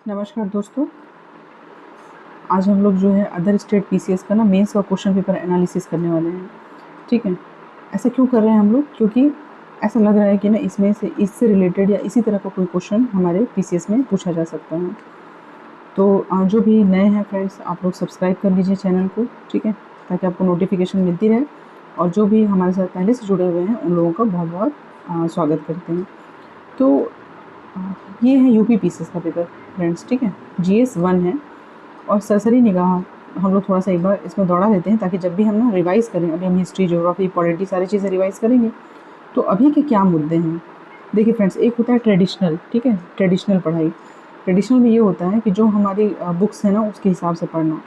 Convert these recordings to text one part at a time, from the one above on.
नमस्कार दोस्तों। आज हम लोग जो है अदर स्टेट पीसीएस का मेंस का क्वेश्चन पेपर एनालिसिस करने वाले हैं। ठीक है, ऐसा क्यों कर रहे हैं हम लोग? क्योंकि ऐसा लग रहा है कि इसमें से इससे रिलेटेड या इसी तरह का कोई क्वेश्चन हमारे पीसीएस में पूछा जा सकता है। तो जो भी नए हैं फ्रेंड्स, आप लोग सब्सक्राइब कर लीजिए चैनल को, ठीक है, ताकि आपको नोटिफिकेशन मिलती रहे। और जो भी हमारे साथ पहले से जुड़े हुए हैं उन लोगों का बहुत बहुत स्वागत करते हैं। तो ये है यूपी पीसीएस का पेपर फ्रेंड्स, ठीक है, जीएस 1 है। और सरसरी निगाह हम लोग थोड़ा सा एक बार इसमें दौड़ा देते हैं, ताकि जब भी हम रिवाइज़ करें, अभी हम हिस्ट्री, ज्योग्राफी, पॉलिटी सारी चीज़ें रिवाइज़ करेंगे, तो अभी के क्या मुद्दे हैं। देखिए फ्रेंड्स, एक होता है ट्रेडिशनल, ठीक है, ट्रेडिशनल पढ़ाई। ट्रेडिशनल में ये होता है कि जो हमारी बुक्स है उसके हिसाब से पढ़ना,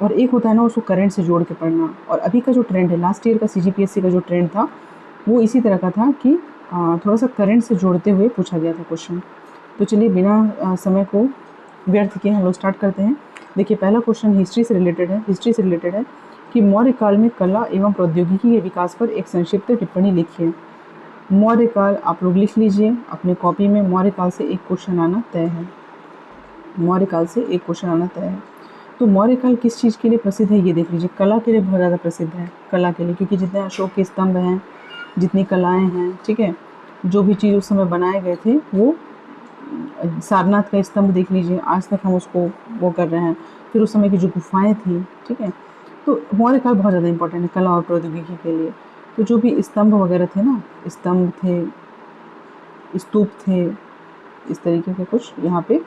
और एक होता है उसको करंट से जोड़ के पढ़ना। और अभी का जो ट्रेंड है, लास्ट ईयर का सीजीपीएससी का जो ट्रेंड था वो इसी तरह का था कि थोड़ा सा करंट से जोड़ते हुए पूछा गया था क्वेश्चन। तो चलिए बिना समय को व्यर्थ किए हम लोग स्टार्ट करते हैं। देखिए, पहला क्वेश्चन हिस्ट्री से रिलेटेड है। हिस्ट्री से रिलेटेड है कि मौर्य काल में कला एवं प्रौद्योगिकी के विकास पर एक संक्षिप्त टिप्पणी लिखिए। मौर्य काल आप लोग लिख लीजिए अपने कॉपी में। मौर्य काल से एक क्वेश्चन आना तय है। मौर्य काल से एक क्वेश्चन आना तय है। तो मौर्य काल किस चीज़ के लिए प्रसिद्ध है ये देख लीजिए। कला के लिए बहुत ज़्यादा प्रसिद्ध है। कला के लिए, क्योंकि जितने अशोक के स्तंभ हैं, जितनी कलाएँ हैं, ठीक है, जो भी चीज़ उस समय बनाए गए थे, वो सारनाथ का स्तंभ देख लीजिए, आज तक हम उसको वो कर रहे हैं। फिर उस समय की जो गुफाएं थी, ठीक है, तो मौर्य काल बहुत ज़्यादा इंपॉर्टेंट है कला और प्रौद्योगिकी के लिए। तो जो भी स्तंभ वगैरह थे स्तंभ थे, स्तूप थे, इस तरीके के कुछ यहाँ पे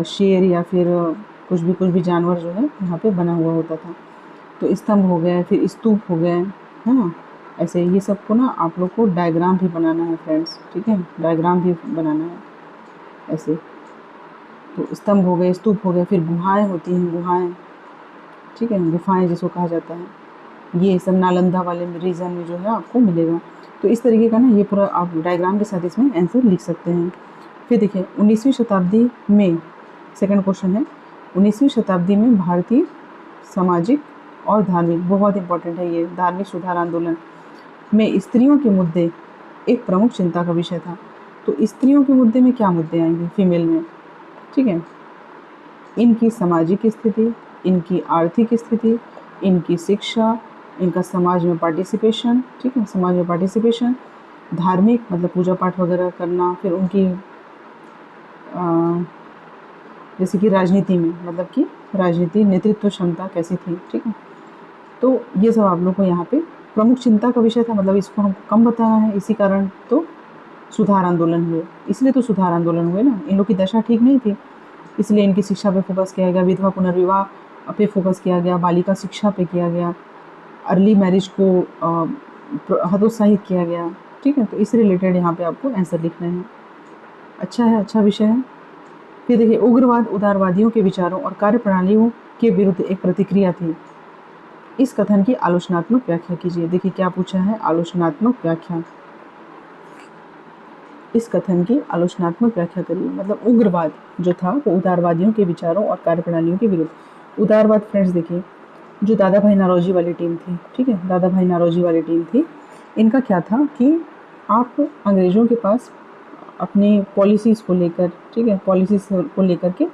शेर या फिर कुछ भी जानवर जो है यहाँ पे बना हुआ होता था। तो स्तंभ हो गए, फिर स्तूप हो गए, है ना। ऐसे ये सब को आप लोग को डायग्राम भी बनाना है फ्रेंड्स, ठीक है, डायग्राम भी बनाना है ऐसे। तो स्तंभ हो गए, स्तूप हो गए, फिर गुहाएं होती हैं, गुहाएं, ठीक है, गुफाएं जिसको कहा जाता है। ये सब नालंदा वाले रीजन में जो है आपको मिलेगा। तो इस तरीके का ये पूरा आप डायग्राम के साथ इसमें आंसर लिख सकते हैं। फिर देखिए 19वीं शताब्दी में, सेकंड क्वेश्चन है, 19वीं शताब्दी में भारतीय सामाजिक और धार्मिक, बहुत इंपॉर्टेंट है ये, धार्मिक सुधार आंदोलन में स्त्रियों के मुद्दे एक प्रमुख चिंता का विषय था। तो स्त्रियों के मुद्दे में क्या मुद्दे आएंगे फीमेल में, ठीक है, इनकी सामाजिक स्थिति, इनकी आर्थिक स्थिति, इनकी शिक्षा, इनका समाज में पार्टिसिपेशन, ठीक है, समाज में पार्टिसिपेशन, धार्मिक मतलब पूजा पाठ वगैरह करना, फिर उनकी जैसे कि राजनीति में, मतलब कि राजनीति नेतृत्व क्षमता कैसी थी, ठीक है। तो ये सब आप लोग को यहाँ पे प्रमुख चिंता का विषय था, मतलब इसको हमको कम बताना है, इसी कारण तो सुधार आंदोलन हुए, इसलिए तो सुधार आंदोलन हुए ना। इन लोग की दशा ठीक नहीं थी, इसलिए इनकी शिक्षा पे फोकस किया गया, विधवा पुनर्विवाह पे फोकस किया गया, बालिका शिक्षा पे किया गया, अर्ली मैरिज को हतोत्साहित किया गया, ठीक है। तो इससे रिलेटेड यहाँ पे आपको आंसर लिखना है। अच्छा है, अच्छा विषय है। फिर देखिए, उग्रवाद उदारवादियों के विचारों और कार्यप्रणालियों के विरुद्ध एक प्रतिक्रिया थी। इस कथन की आलोचनात्मक व्याख्या कीजिए। देखिए क्या पूछा है, आलोचनात्मक व्याख्या। इस कथन की आलोचनात्मक व्याख्या करिए। मतलब उग्रवाद जो था वो उदारवादियों के विचारों और कार्यप्रणालियों के विरुद्ध। उदारवाद फ्रेंड्स देखिए, जो दादा भाई नौरोजी वाली टीम थी, ठीक है, दादा भाई नौरोजी वाली टीम थी, इनका क्या था कि आप अंग्रेज़ों के पास अपनी पॉलिसीज़ को लेकर, ठीक है, पॉलिसीज़ को लेकर के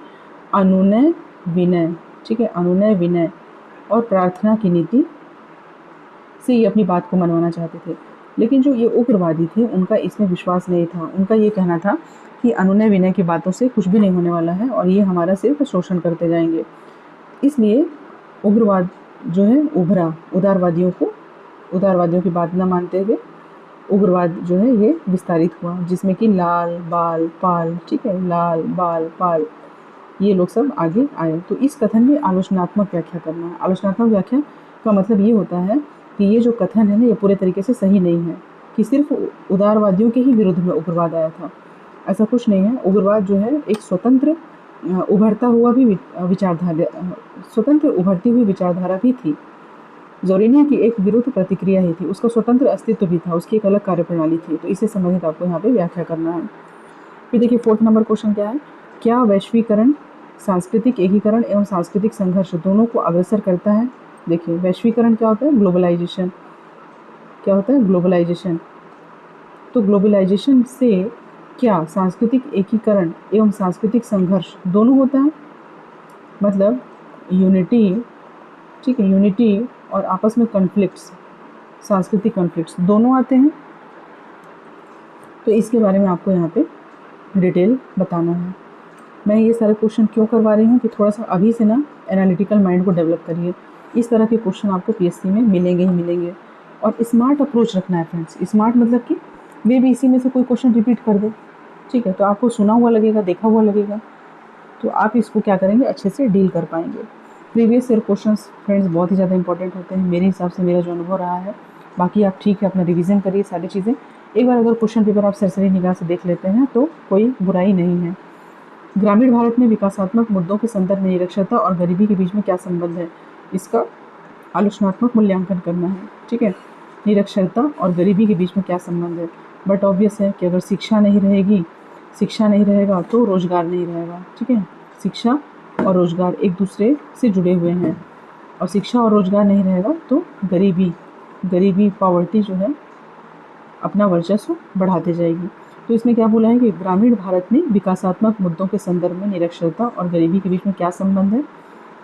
अनुनय विनय, ठीक है, अनुनय विनय और प्रार्थना की नीति से ये अपनी बात को मनवाना चाहते थे। लेकिन जो ये उग्रवादी थे उनका इसमें विश्वास नहीं था। उनका ये कहना था कि अनुनय विनय की बातों से कुछ भी नहीं होने वाला है और ये हमारा सिर्फ शोषण करते जाएंगे। इसलिए उग्रवाद जो है उभरा, उदारवादियों की बात न मानते हुए उग्रवाद जो है ये विस्तारित हुआ, जिसमें कि लाल बाल पाल, ठीक है, लाल बाल पाल, ये लोग सब आगे आए। तो इस कथन में आलोचनात्मक व्याख्या करना है। आलोचनात्मक व्याख्या का मतलब ये होता है कि ये जो कथन है ये पूरे तरीके से सही नहीं है, कि सिर्फ उदारवादियों के ही विरुद्ध में उग्रवाद आया था, ऐसा कुछ नहीं है। उग्रवाद जो है एक स्वतंत्र उभरता हुआ भी विचारधारा, स्वतंत्र उभरती हुई विचारधारा भी थी। ज़रूरी नहीं कि एक विरुद्ध प्रतिक्रिया ही थी, उसका स्वतंत्र अस्तित्व भी था, उसकी एक अलग कार्यप्रणाली थी। तो इससे संबंधित आपको यहाँ पे व्याख्या करना है। फिर देखिए 4th नंबर क्वेश्चन क्या है, क्या वैश्वीकरण सांस्कृतिक एकीकरण एवं सांस्कृतिक संघर्ष दोनों को अग्रसर करता है। देखिए वैश्वीकरण क्या होता है, ग्लोबलाइजेशन। क्या होता है, ग्लोबलाइजेशन। तो ग्लोबलाइजेशन से क्या सांस्कृतिक एकीकरण एवं सांस्कृतिक संघर्ष दोनों होता है? मतलब यूनिटी, ठीक है, यूनिटी और आपस में कॉन्फ्लिक्ट्स, सांस्कृतिक कॉन्फ्लिक्ट्स दोनों आते हैं। तो इसके बारे में आपको यहाँ पे डिटेल बताना है। मैं ये सारे क्वेश्चन क्यों करवा रही हूँ कि थोड़ा सा अभी से ना एनालिटिकल माइंड को डेवलप करिए। इस तरह के क्वेश्चन आपको पीएससी में मिलेंगे ही मिलेंगे। और स्मार्ट अप्रोच रखना है फ्रेंड्स। स्मार्ट मतलब कि वे भी इसी में से कोई क्वेश्चन रिपीट कर दे, ठीक है, तो आपको सुना हुआ लगेगा, देखा हुआ लगेगा, तो आप इसको क्या करेंगे, अच्छे से डील कर पाएंगे। प्रीवियस ईयर क्वेश्चंस फ्रेंड्स बहुत ही ज़्यादा इंपॉर्टेंट होते हैं मेरे हिसाब से, मेरा जो अनुभव रहा है। बाकी आप ठीक है अपना रिवीजन करिए सारी चीज़ें। एक बार अगर क्वेश्चन पेपर आप सरसरी निगाह से देख लेते हैं तो कोई बुराई नहीं है। ग्रामीण भारत में विकासात्मक मुद्दों के संदर्भ में निरक्षरता और गरीबी के बीच में क्या संबंध है, इसका आलोचनात्मक मूल्यांकन करना है, ठीक है। निरक्षरता और गरीबी के बीच में क्या संबंध है? बट ऑब्वियस है कि अगर शिक्षा नहीं रहेगी, शिक्षा नहीं रहेगा तो रोजगार नहीं रहेगा, ठीक है। शिक्षा और रोजगार एक दूसरे से जुड़े हुए हैं, और शिक्षा और रोजगार नहीं रहेगा तो गरीबी पॉवर्टी जो है अपना वर्चस्व बढ़ाते जाएगी। तो इसमें क्या बोला है कि ग्रामीण भारत में विकासात्मक मुद्दों के संदर्भ में निरक्षरता और गरीबी के बीच में क्या संबंध है,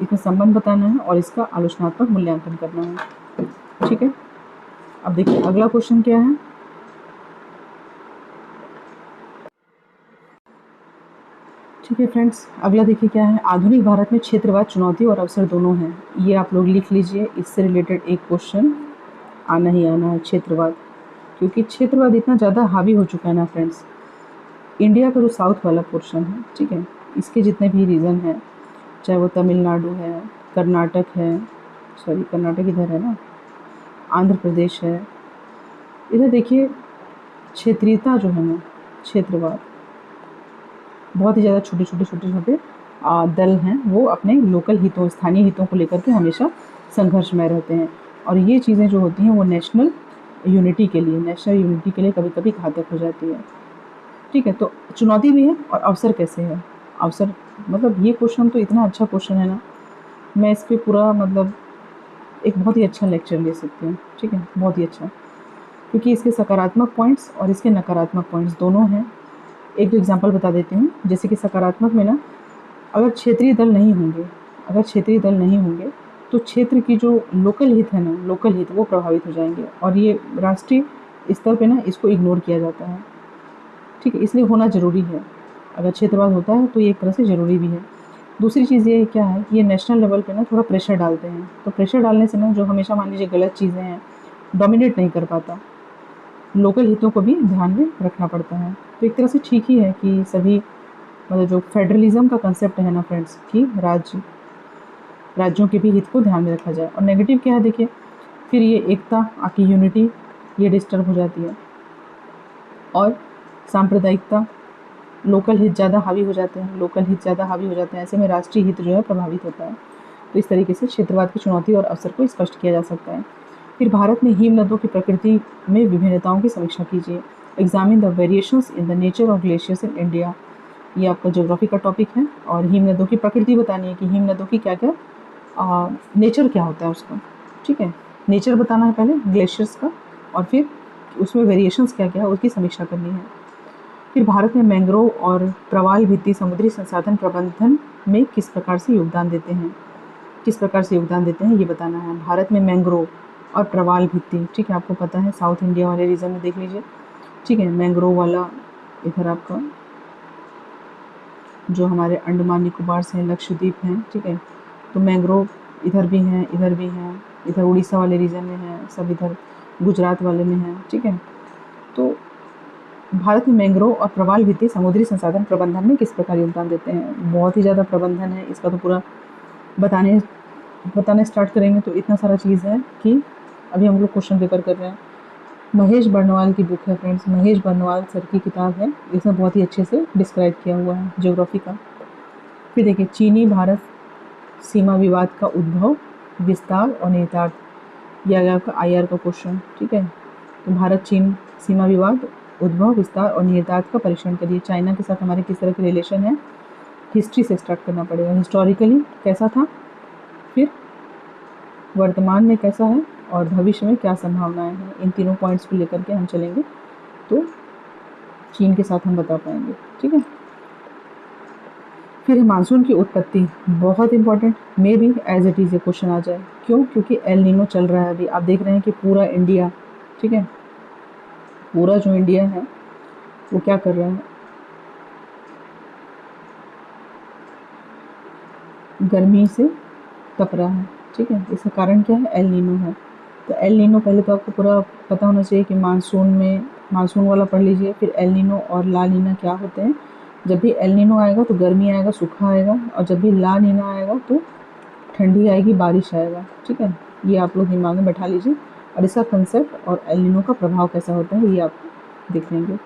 इसमें संबंध बताना है और इसका आलोचनात्मक मूल्यांकन करना है, ठीक है। अब देखिए अगला क्वेश्चन क्या है। ठीक है फ्रेंड्स, अगला देखिए क्या है। आधुनिक भारत में क्षेत्रवाद चुनौती और अवसर दोनों हैं। ये आप लोग लिख लीजिए, इससे रिलेटेड एक क्वेश्चन आना ही आना है, क्षेत्रवाद। क्योंकि क्षेत्रवाद इतना ज़्यादा हावी हो चुका है ना फ्रेंड्स, इंडिया का जो साउथ वाला पोर्शन है, ठीक है, इसके जितने भी रीजन हैं, चाहे वो तमिलनाडु है, कर्नाटक है, सॉरी कर्नाटक इधर है ना, आंध्र प्रदेश है, इधर देखिए क्षेत्रीयता जो है ना, क्षेत्रवाद, बहुत ही ज़्यादा छोटे छोटे दल हैं, वो अपने लोकल हितों, स्थानीय हितों को लेकर के हमेशा संघर्ष में रहते हैं। और ये चीज़ें जो होती हैं वो नेशनल यूनिटी के लिए कभी कभी घातक हो जाती है, ठीक है। तो चुनौती भी है और अवसर कैसे है, अवसर मतलब ये क्वेश्चन तो इतना अच्छा क्वेश्चन है ना, मैं इस पर पूरा मतलब एक बहुत ही अच्छा लेक्चर ले सकती हूँ, ठीक है, बहुत ही अच्छा, क्योंकि इसके सकारात्मक पॉइंट्स और इसके नकारात्मक पॉइंट्स दोनों हैं। एक दो एग्जांपल बता देती हूँ। जैसे कि सकारात्मक में ना, अगर क्षेत्रीय दल नहीं होंगे तो क्षेत्र की जो लोकल हित है ना, लोकल हित वो प्रभावित हो जाएंगे, और ये राष्ट्रीय स्तर पे ना इसको इग्नोर किया जाता है, ठीक है, इसलिए होना ज़रूरी है। अगर क्षेत्रवाद होता है तो ये एक तरह से ज़रूरी भी है। दूसरी चीज़ ये क्या है, ये नेशनल लेवल पे ना थोड़ा प्रेशर डालते हैं, तो प्रेशर डालने से ना जो हमेशा मान लीजिए गलत चीज़ें हैं डोमिनेट नहीं कर पाता, लोकल हितों को भी ध्यान में रखना पड़ता है। तो एक तरह से ठीक ही है कि सभी मतलब जो फेडरलिज्म का कंसेप्ट है ना फ्रेंड्स, कि राज्यों के भी हित को ध्यान में रखा जाए। और नेगेटिव क्या है देखिए, फिर ये एकता, आपकी यूनिटी ये डिस्टर्ब हो जाती है, और सांप्रदायिकता, लोकल हित ज़्यादा हावी हो जाते हैं, ऐसे में राष्ट्रीय हित जो है प्रभावित होता है। तो इस तरीके से क्षेत्रवाद की चुनौती और अवसर को स्पष्ट किया जा सकता है। फिर भारत में हिम नदों की प्रकृति में विभिन्नताओं की समीक्षा कीजिए। Examine the variations in the nature of glaciers in India. ये आपका ज्योग्राफी का टॉपिक है, और हिम नदों की प्रकृति बतानी है कि हिम नदों की क्या क्या नेचर क्या होता है उसका, ठीक है, नेचर बताना है पहले ग्लेशियर्स का, और फिर उसमें वेरिएशंस क्या क्या है उसकी समीक्षा करनी है। फिर भारत में मैंग्रोव और प्रवाल भित्ति समुद्री संसाधन प्रबंधन में किस प्रकार से योगदान देते हैं ये बताना है। भारत में मैंग्रोव और प्रवाल भित्ति, ठीक है, आपको पता है साउथ इंडिया वाले रीजन में देख लीजिए, ठीक है, मैंग्रोव वाला इधर आपका जो हमारे अंडमान निकोबार से लक्षद्वीप हैं, ठीक है, तो मैंग्रोव इधर भी हैं, इधर उड़ीसा वाले रीजन में है, सब इधर गुजरात वाले में है, ठीक है। तो भारत में मैंग्रोव और प्रवाल भित्ति समुद्री संसाधन प्रबंधन में किस प्रकार योगदान देते हैं। बहुत ही ज़्यादा प्रबंधन है, इसका तो पूरा बताने स्टार्ट करेंगे तो इतना सारा चीज़ है कि अभी हम लोग क्वेश्चन पेपर कर रहे हैं। महेश बर्नवाल की बुक है फ्रेंड्स, महेश बर्नवाल सर की किताब है, इसमें बहुत ही अच्छे से डिस्क्राइब किया हुआ है ज्योग्राफी का। फिर देखिए चीनी भारत सीमा विवाद का उद्भव, विस्तार और निहितार्थ, यह आ गया आपका IR का क्वेश्चन, ठीक है। तो भारत चीन सीमा विवाद, उद्भव, विस्तार और निहितार्थ का परीक्षण करिए। चाइना के साथ हमारे किस तरह के रिलेशन है, हिस्ट्री से स्टार्ट करना पड़ेगा, हिस्टोरिकली कैसा था, फिर वर्तमान में कैसा है, और भविष्य में क्या संभावनाएं हैं। इन तीनों पॉइंट्स को लेकर के हम चलेंगे तो चीन के साथ हम बता पाएंगे। ठीक है, फिर है मानसून की उत्पत्ति, बहुत important, may be as it is ये क्वेश्चन आ जाए। क्यों? क्योंकि एल नीनो चल रहा है अभी, आप देख रहे हैं कि पूरा इंडिया, ठीक है, पूरा जो इंडिया है वो क्या कर रहा है, गर्मी से तप रहा है। ठीक है, इसका कारण क्या है? एल नीनो है। तो एल नीनो पहले तो आपको पूरा पता होना चाहिए कि मानसून में, मानसून वाला पढ़ लीजिए, फिर एल नीनो और ला नीना क्या होते हैं। जब भी एल नीनो आएगा तो गर्मी आएगा, सूखा आएगा, और जब भी ला नीना आएगा तो ठंडी आएगी, बारिश आएगा। ठीक है, ये आप लोग दिमाग में बैठा लीजिए, और इसका कंसेप्ट और एल नीनो का प्रभाव कैसा होता है ये आप देख लेंगे।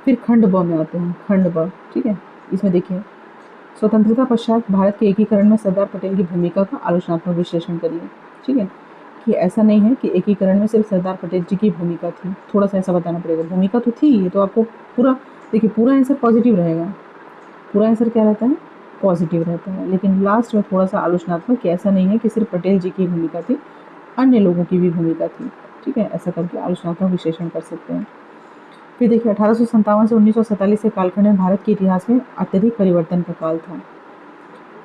फिर खंड ब में आते हैं, खंड ब। ठीक है, इसमें देखिए, स्वतंत्रता पश्चात भारत के एकीकरण में सरदार पटेल की भूमिका का आलोचनात्मक विश्लेषण करिए। ठीक है, कि ऐसा नहीं है कि एकीकरण में सिर्फ सरदार पटेल जी की भूमिका थी, थोड़ा सा ऐसा बताना पड़ेगा। भूमिका तो थी, ये तो आपको पूरा देखिए, पूरा आंसर पॉजिटिव रहेगा, पूरा आंसर क्या रहता है? पॉजिटिव रहता है, लेकिन लास्ट में थोड़ा सा आलोचनात्मक, कि ऐसा नहीं है कि सिर्फ पटेल जी की भूमिका थी, अन्य लोगों की भी भूमिका थी। ठीक है, ऐसा करके आलोचनात्मक विश्लेषण कर सकते हैं। फिर देखिए, 1857 से 1947 के कालखंड में भारत के इतिहास में अत्यधिक परिवर्तन का काल था।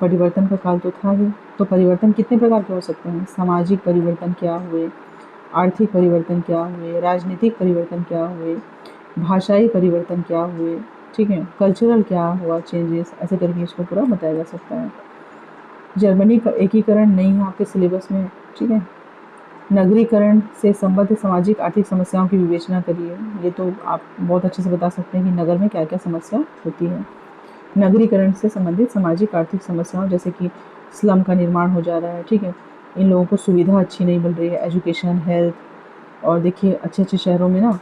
परिवर्तन का काल तो था ही, तो परिवर्तन कितने प्रकार के हो सकते हैं? सामाजिक परिवर्तन क्या हुए, आर्थिक परिवर्तन क्या हुए, राजनीतिक परिवर्तन क्या हुए, भाषाई परिवर्तन क्या हुए, ठीक है, कल्चरल क्या हुआ चेंजेस, ऐसे करके इसको पूरा बताया जा सकता है। जर्मनी का एकीकरण नहीं है आपके सिलेबस में। ठीक है, नगरीकरण से संबद्ध सामाजिक आर्थिक समस्याओं की विवेचना करिए, ये तो आप बहुत अच्छे से बता सकते हैं कि नगर में क्या क्या समस्या होती है। नगरीकरण से संबंधित सामाजिक आर्थिक समस्याओं, जैसे कि स्लम का निर्माण हो जा रहा है। ठीक है, इन लोगों को सुविधा अच्छी नहीं मिल रही है, एजुकेशन, हेल्थ, और देखिए अच्छे अच्छे शहरों में ना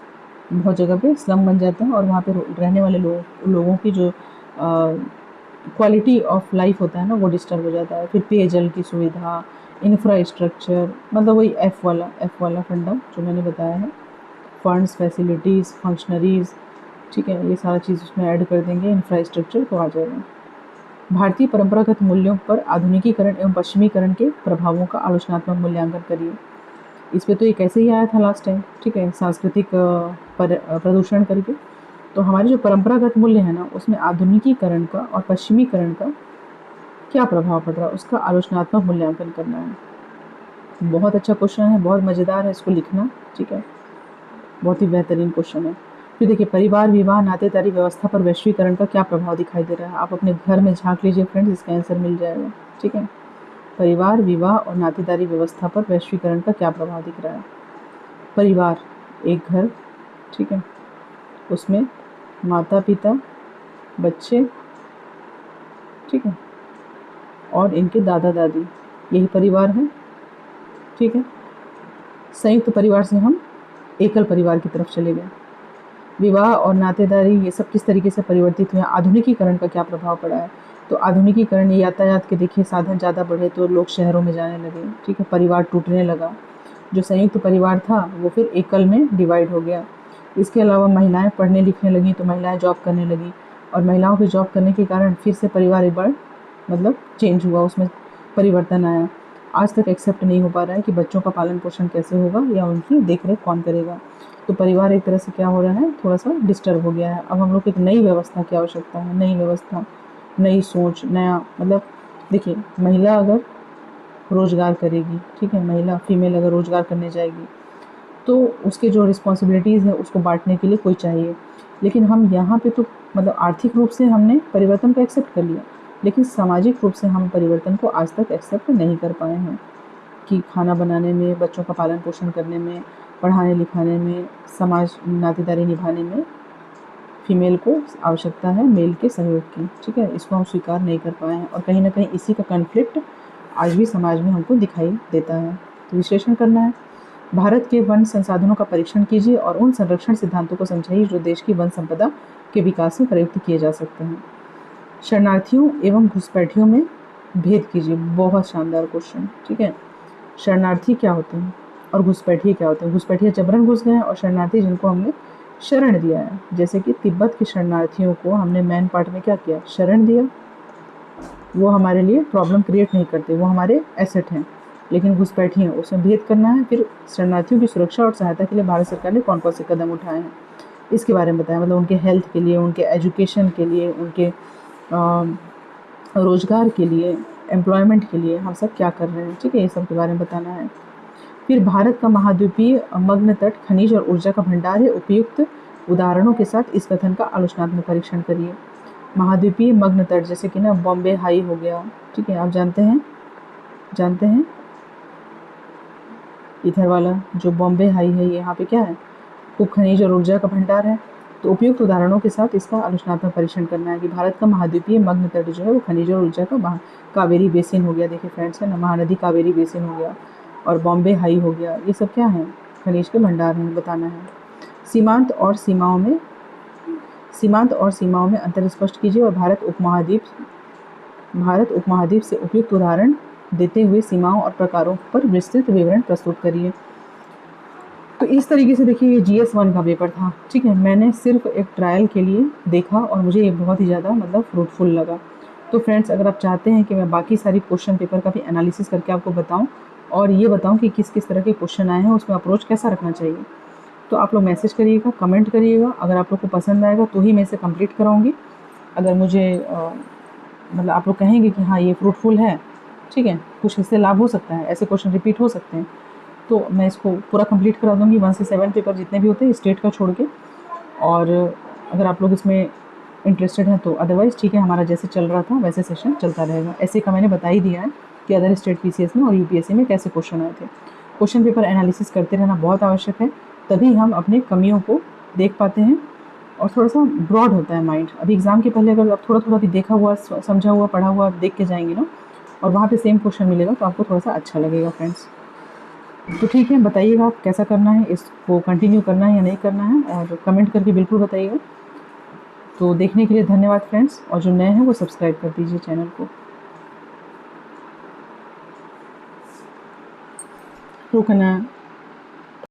बहुत जगह पे स्लम बन जाते हैं, और वहाँ पे रहने वाले लोगों की जो क्वालिटी ऑफ लाइफ होता है ना, वो डिस्टर्ब हो जाता है। फिर पेयजल की सुविधा, इंफ्रास्ट्रक्चर, मतलब वही एफ वाला फंडा जो मैंने बताया है, फंड्स, फैसिलिटीज़, फंक्शनरीज़। ठीक है, ये सारा चीज़ उसमें ऐड कर देंगे, इंफ्रास्ट्रक्चर तो आ जाएगा। भारतीय परंपरागत मूल्यों पर आधुनिकीकरण एवं पश्चिमीकरण के प्रभावों का आलोचनात्मक मूल्यांकन करिए। इस पे तो ये कैसे ही आया था लास्ट टाइम। ठीक है, सांस्कृतिक प्रदूषण करके। तो हमारे जो परंपरागत मूल्य है ना, उसमें आधुनिकीकरण का और पश्चिमीकरण का क्या प्रभाव पड़ रहा है, उसका आलोचनात्मक मूल्यांकन करना है। बहुत अच्छा क्वेश्चन है, बहुत मज़ेदार है, इसको लिखना। ठीक है, बहुत ही बेहतरीन क्वेश्चन है। फिर देखिए, परिवार, विवाह, नातेदारी व्यवस्था पर वैश्वीकरण का क्या प्रभाव दिखाई दे रहा है? आप अपने घर में झांक लीजिए फ्रेंड्स, इसका आंसर मिल जाएगा। ठीक है, परिवार, विवाह और नातेदारी व्यवस्था पर वैश्वीकरण का क्या प्रभाव दिख रहा है? परिवार, एक घर, ठीक है, उसमें माता पिता, बच्चे, ठीक है, और इनके दादा दादी, यही परिवार है। ठीक है, संयुक्त परिवार से हम एकल परिवार की तरफ चले गए। विवाह और नातेदारी ये सब किस तरीके से परिवर्तित हुए? आधुनिकीकरण का क्या प्रभाव पड़ा है? तो आधुनिकीकरण, यातायात के देखिए साधन ज़्यादा बढ़े तो लोग शहरों में जाने लगे। ठीक है, परिवार टूटने लगा, जो संयुक्त परिवार था वो फिर एकल में डिवाइड हो गया। इसके अलावा महिलाएं पढ़ने लिखने लगी तो महिलाएं जॉब करने लगी, और महिलाओं के जॉब करने के कारण फिर से परिवार एक बार मतलब चेंज हुआ, उसमें परिवर्तन आया। आज तक एक्सेप्ट नहीं हो पा रहा है कि बच्चों का पालन पोषण कैसे होगा या उनकी देख रेख कौन करेगा। तो परिवार एक तरह से क्या हो रहा है, थोड़ा सा डिस्टर्ब हो गया है। अब हम लोग को एक नई व्यवस्था की आवश्यकता है, नई व्यवस्था, नई सोच, नया मतलब देखिए, महिला अगर रोज़गार करेगी, ठीक है, महिला फीमेल अगर रोज़गार करने जाएगी तो उसके जो रिस्पॉन्सिबिलिटीज़ है उसको बांटने के लिए कोई चाहिए। लेकिन हम यहाँ पे तो मतलब आर्थिक रूप से हमने परिवर्तन को एक्सेप्ट कर लिया, लेकिन सामाजिक रूप से हम परिवर्तन को आज तक एक्सेप्ट नहीं कर पाए हैं, कि खाना बनाने में, बच्चों का पालन पोषण करने में, पढ़ाने लिखाने में, समाज नातेदारी निभाने में फीमेल को आवश्यकता है मेल के सहयोग की। ठीक है, इसको हम स्वीकार नहीं कर पाए हैं, और कहीं ना कहीं इसी का कॉन्फ्लिक्ट आज भी समाज में हमको दिखाई देता है। तो विश्लेषण करना है। भारत के वन संसाधनों का परीक्षण कीजिए और उन संरक्षण सिद्धांतों को समझाइए जो देश की वन संपदा के विकास में प्रयुक्त किए जा सकते हैं। शरणार्थियों एवं घुसपैठियों में भेद कीजिए, बहुत शानदार क्वेश्चन। ठीक है, शरणार्थी क्या होते हैं और घुसपैठिए क्या होते हैं? घुसपैठिए जबरन घुस गए हैं, और शरणार्थी जिनको हमने शरण दिया है, जैसे कि तिब्बत के शरणार्थियों को हमने मैन पार्ट में क्या किया, शरण दिया। वो हमारे लिए प्रॉब्लम क्रिएट नहीं करते, वो हमारे एसेट हैं। लेकिन घुसपैठिए उसमें भेद करना है। फिर शरणार्थियों की सुरक्षा और सहायता के लिए भारत सरकार ने कौन कौन से कदम उठाए हैं? इसके बारे में बताएं, मतलब उनके हेल्थ के लिए, उनके एजुकेशन के लिए, उनके रोज़गार के लिए, एम्प्लॉयमेंट के लिए हम सब क्या कर रहे हैं, ठीक है, ये सब के बारे में बताना है। फिर भारत का महाद्वीपीय मग्न तट खनिज और ऊर्जा का भंडार है, उपयुक्त उदाहरणों के साथ इस कथन का आलोचनात्मक परीक्षण करिए। महाद्वीपीय मग्न तट जैसे कि ना बॉम्बे हाई हो गया, ठीक है, आप जानते हैं इधर वाला जो बॉम्बे हाई है, यहाँ पे क्या है, खूब खनिज और ऊर्जा का भंडार है। तो उपयुक्त उदाहरणों के साथ इसका आलोचनात्मक परीक्षण करना है कि भारत का महाद्वीपीय मग्न तट जो है वो खनिज और ऊर्जा का कावेरी बेसिन हो गया, देखिए फ्रेंड्स, है ना, महानदी कावेरी बेसिन हो गया, और बॉम्बे हाई हो गया, ये सब क्या है, खनिज के भंडार हैं, बताना है। सीमांत और सीमाओं में अंतर स्पष्ट कीजिए और भारत उपमहाद्वीप से उपयुक्त उदाहरण देते हुए सीमाओं और प्रकारों पर विस्तृत विवरण प्रस्तुत करिए। तो इस तरीके से देखिए ये GS 1 का पेपर था, ठीक है। मैंने सिर्फ एक ट्रायल के लिए देखा और मुझे ये बहुत ही ज़्यादा मतलब फ्रूटफुल लगा। तो फ्रेंड्स, अगर आप चाहते हैं कि मैं बाकी सारी क्वेश्चन पेपर का भी एनालिसिस करके आपको बताऊं और ये बताऊं कि किस किस तरह के क्वेश्चन आए हैं, उसमें अप्रोच कैसा रखना चाहिए, तो आप लोग मैसेज करिएगा, कमेंट करिएगा। अगर आप लोग को पसंद आएगा तो ही मैं इसे कंप्लीट कराऊंगी। अगर मुझे मतलब आप लोग कहेंगे कि हाँ ये फ्रूटफुल है, ठीक है, कुछ इससे लाभ हो सकता है, ऐसे क्वेश्चन रिपीट हो सकते हैं, तो मैं इसको पूरा कंप्लीट करा दूंगी 1 से 7 पेपर जितने भी होते हैं स्टेट का छोड़ के। और अगर आप लोग इसमें इंटरेस्टेड हैं तो अदरवाइज़ ठीक है, हमारा जैसे चल रहा था वैसे सेशन चलता रहेगा। ऐसे का मैंने बता ही दिया है कि अदर स्टेट PCS में और UPSC में कैसे क्वेश्चन आए थे। क्वेश्चन पेपर एनालिसिस करते रहना बहुत आवश्यक है, तभी हम अपने कमियों को देख पाते हैं और थोड़ा सा ब्रॉड होता है माइंड। अभी एग्ज़ाम के पहले अगर आप थोड़ा थोड़ा भी देखा हुआ, समझा हुआ, पढ़ा हुआ देख के जाएंगे ना, और वहाँ पे सेम क्वेश्चन मिलेगा तो आपको थोड़ा सा अच्छा लगेगा फ्रेंड्स। तो ठीक है, बताइएगा आप कैसा करना है, इसको कंटिन्यू करना है या नहीं करना है, और कमेंट करके बिल्कुल बताइएगा। तो देखने के लिए धन्यवाद फ्रेंड्स, और जो नए हैं वो सब्सक्राइब कर दीजिए चैनल को। रुकना